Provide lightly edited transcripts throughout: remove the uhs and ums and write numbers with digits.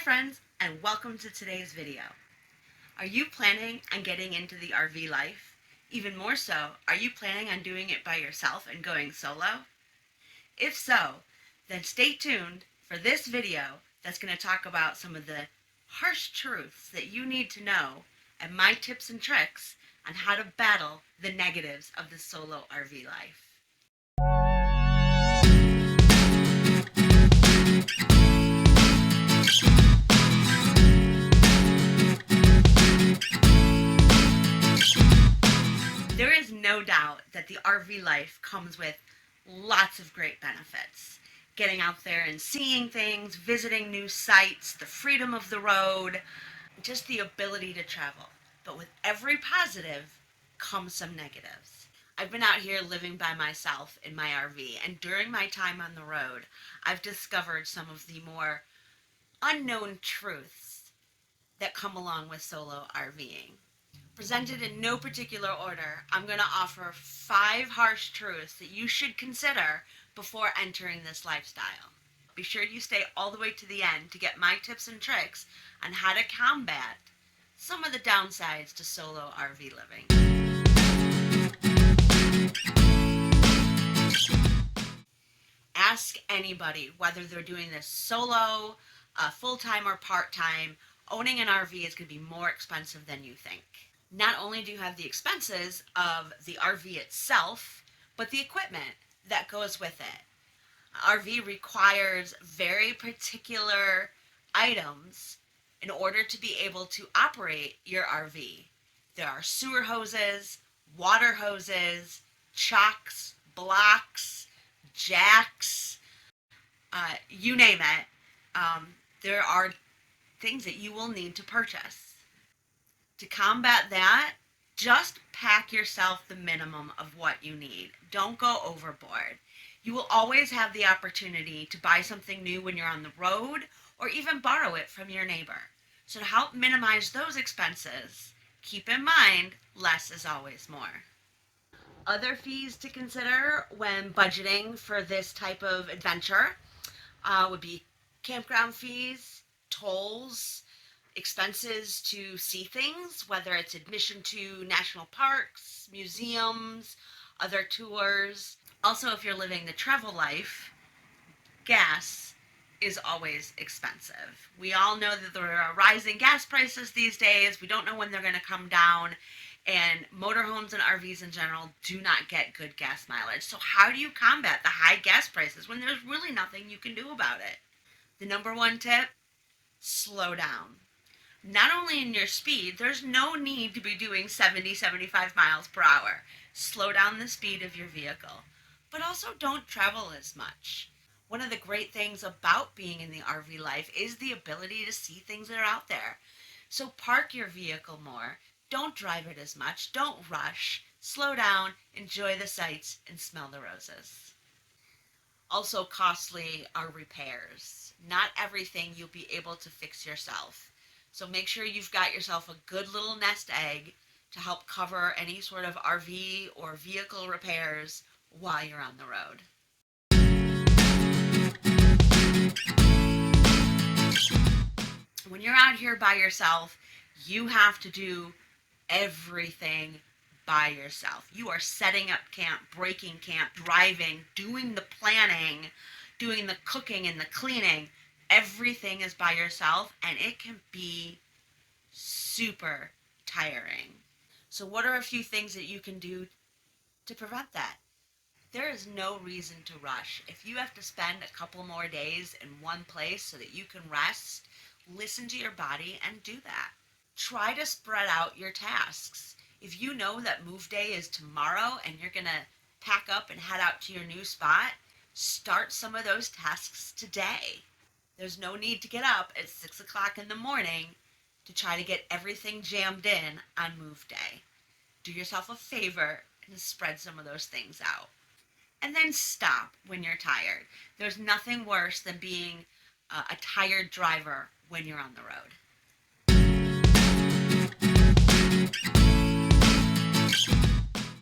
friends, and welcome to today's video. Are you planning on getting into the RV life? Even more so, are you planning on doing it by yourself and going solo? If so, then stay tuned for this video that's going to talk about some of the harsh truths that you need to know and my tips and tricks on how to battle the negatives of the solo RV life. There is no doubt that the RV life comes with lots of great benefits. Getting out there and seeing things, visiting new sites, the freedom of the road, just the ability to travel. But with every positive comes some negatives. I've been out here living by myself in my RV, and during my time on the road, I've discovered some of the more unknown truths that come along with solo RVing. Presented in no particular order, I'm going to offer 5 harsh truths that you should consider before entering this lifestyle. Be sure you stay all the way to the end to get my tips and tricks on how to combat some of the downsides to solo RV living. Ask anybody whether they're doing this solo, full-time or part-time. Owning an RV is going to be more expensive than you think. Not only do you have the expenses of the RV itself, but the equipment that goes with it. RV requires very particular items in order to be able to operate your RV. There are sewer hoses, water hoses, chocks, blocks, jacks, you name it. There are things that you will need to purchase. To combat that, just pack yourself the minimum of what you need. Don't go overboard. You will always have the opportunity to buy something new when you're on the road or even borrow it from your neighbor. So to help minimize those expenses, keep in mind, less is always more. Other fees to consider when budgeting for this type of adventure would be campground fees, tolls, expenses to see things, whether it's admission to national parks, museums, other tours. Also, if you're living the travel life, gas is always expensive. We all know that there are rising gas prices these days. We don't know when they're going to come down, and motorhomes and RVs in general do not get good gas mileage. So how do you combat the high gas prices when there's really nothing you can do about it? The number one tip, slow down. Not only in your speed, there's no need to be doing 70, 75 miles per hour. Slow down the speed of your vehicle, but also don't travel as much. One of the great things about being in the RV life is the ability to see things that are out there. So park your vehicle more, don't drive it as much, don't rush, slow down, enjoy the sights, and smell the roses. Also costly are repairs. Not everything you'll be able to fix yourself. So make sure you've got yourself a good little nest egg to help cover any sort of RV or vehicle repairs while you're on the road. When you're out here by yourself, you have to do everything by yourself. You are setting up camp, breaking camp, driving, doing the planning, doing the cooking and the cleaning. Everything is by yourself, and it can be super tiring. So what are a few things that you can do to prevent that? There is no reason to rush. If you have to spend a couple more days in one place so that you can rest, listen to your body and do that. Try to spread out your tasks. If you know that move day is tomorrow and you're going to pack up and head out to your new spot, start some of those tasks today. There's no need to get up at 6 o'clock in the morning to try to get everything jammed in on move day. Do yourself a favor and spread some of those things out. And then stop when you're tired. There's nothing worse than being a tired driver when you're on the road.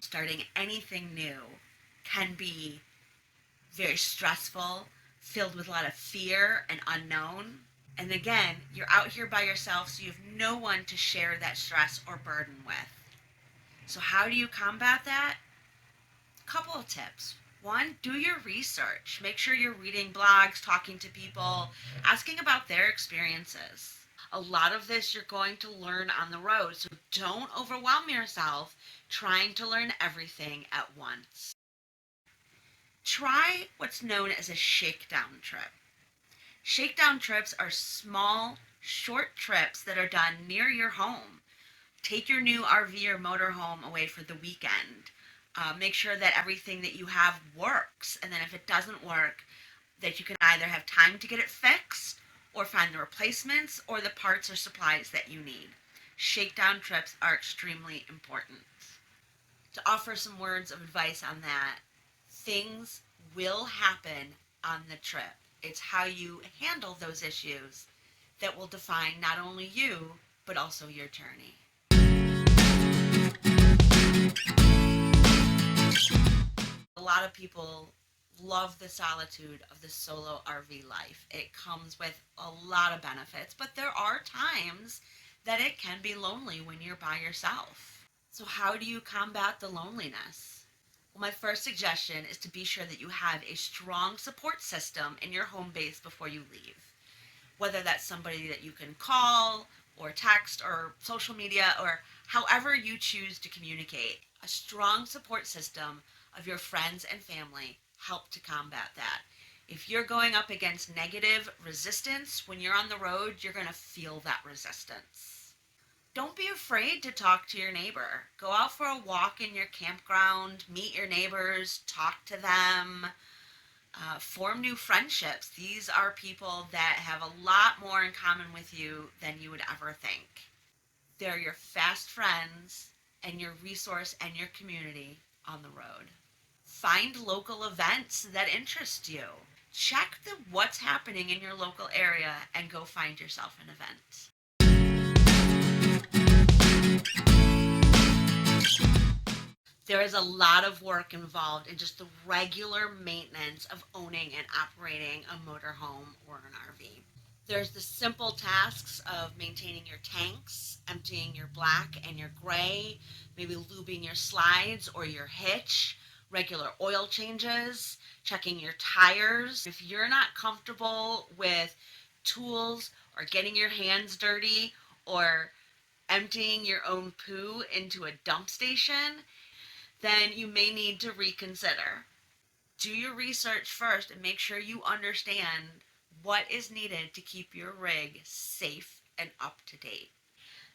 Starting anything new can be very stressful, filled with a lot of fear and unknown. And again, you're out here by yourself, so you have no one to share that stress or burden with. So, how do you combat that? A couple of tips. One, do your research. Make sure you're reading blogs, talking to people, asking about their experiences. A lot of this you're going to learn on the road, so don't overwhelm yourself trying to learn everything at once. Try what's known as a shakedown trip. Shakedown trips are small, short trips that are done near your home. Take your new RV or motorhome away for the weekend. Make sure that everything that you have works, and then if it doesn't work, that you can either have time to get it fixed or find the replacements or the parts or supplies that you need. Shakedown trips are extremely important. To offer some words of advice on that, things will happen on the trip. It's how you handle those issues that will define not only you, but also your journey. A lot of people love the solitude of the solo RV life. It comes with a lot of benefits, but there are times that it can be lonely when you're by yourself. So, how do you combat the loneliness? Well, my first suggestion is to be sure that you have a strong support system in your home base before you leave. Whether that's somebody that you can call or text or social media or however you choose to communicate, a strong support system of your friends and family help to combat that. If you're going up against negative resistance when you're on the road, you're going to feel that resistance. Don't be afraid to talk to your neighbor. Go out for a walk in your campground, meet your neighbors, talk to them, form new friendships. These are people that have a lot more in common with you than you would ever think. They're your fast friends and your resource and your community on the road. Find local events that interest you. Check what's happening in your local area and go find yourself an event. There is a lot of work involved in just the regular maintenance of owning and operating a motorhome or an RV. There's the simple tasks of maintaining your tanks, emptying your black and your gray, maybe lubing your slides or your hitch, regular oil changes, checking your tires. If you're not comfortable with tools or getting your hands dirty or emptying your own poo into a dump station, then you may need to reconsider. Do your research first and make sure you understand what is needed to keep your rig safe and up to date.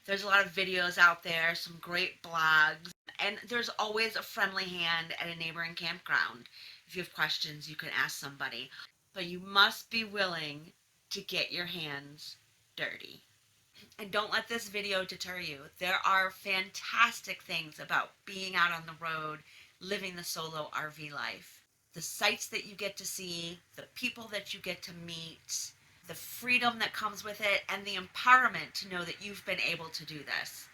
There's a lot of videos out there, some great blogs, and there's always a friendly hand at a neighboring campground. If you have questions, you can ask somebody. But you must be willing to get your hands dirty. And don't let this video deter you. There are fantastic things about being out on the road, living the solo RV life. The sights that you get to see, the people that you get to meet, the freedom that comes with it, and the empowerment to know that you've been able to do this.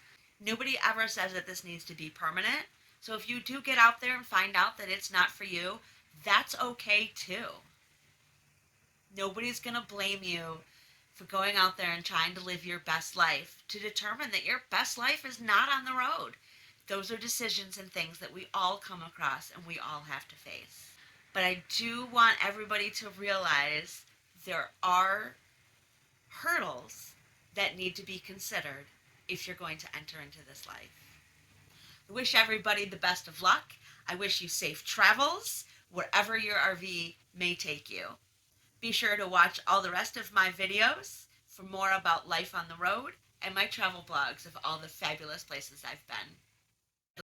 Nobody ever says that this needs to be permanent. So if you do get out there and find out that it's not for you, that's okay too. Nobody's going to blame you for going out there and trying to live your best life to determine that your best life is not on the road. Those are decisions and things that we all come across and we all have to face. But I do want everybody to realize there are hurdles that need to be considered if you're going to enter into this life. I wish everybody the best of luck. I wish you safe travels wherever your RV may take you. Be sure to watch all the rest of my videos for more about life on the road and my travel blogs of all the fabulous places I've been.